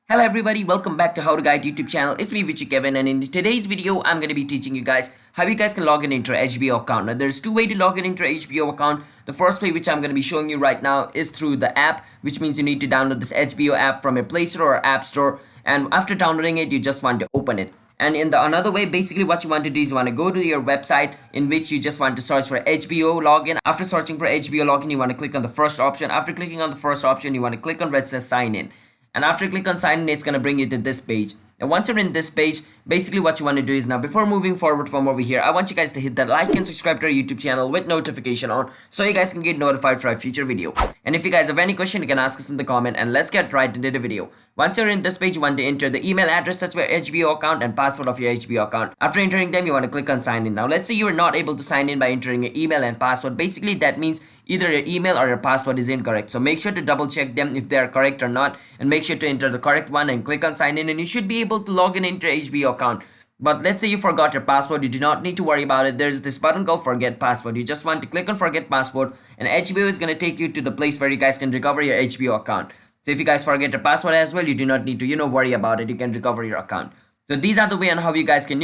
Hello everybody, welcome back to How to Guide YouTube channel. It's me Vichy Kevin, and in today's video I'm going to be teaching you guys how you guys can log in into your HBO account. Now there's two ways to log in into your HBO account. The first way, which I'm going to be showing you right now, is through the app, which means you need to download this HBO app from a Play Store or App Store, and after downloading it you just want to open it. And in the another way, basically what you want to do is you want to go to your website in which you just want to search for HBO login. After searching for HBO login, you want to click on the first option. After clicking on the first option, you want to click on where it says sign in. And after you click on sign in, it's going to bring you to this page. And once you're in this page, basically what you want to do is, now before moving forward from over here, I want you guys to hit that like and subscribe to our YouTube channel with notification on, so you guys can get notified for our future video. And if you guys have any question, you can ask us in the comment, and let's get right into the video. Once you're in this page, you want to enter the email address, that's your HBO account, and password of your HBO account. After entering them, you want to click on sign in. Now let's say you are not able to sign in by entering your email and password. Basically that means either your email or your password is incorrect, so make sure to double check them if they are correct or not, and make sure to enter the correct one and click on sign in, and you should be able to log in into your HBO account. But let's say you forgot your password, you do not need to worry about it. There's this button called forget password. You just want to click on forget password, and HBO is going to take you to the place where you guys can recover your HBO account. So if you guys forget your password as well, you do not need to worry about it. You can recover your account. So these are the way on how you guys can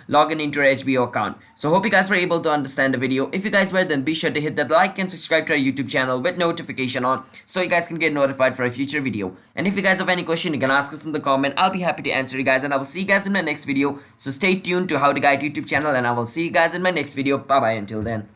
log in into your HBO account. So hope you guys were able to understand the video. If you guys were, then be sure to hit that like and subscribe to our YouTube channel with notification on, so you guys can get notified for a future video. And if you guys have any question, you can ask us in the comment. I'll be happy to answer you guys, and I will see you guys in my next video. So stay tuned to How to Guide YouTube channel, and I will see you guys in my next video. Bye bye until then.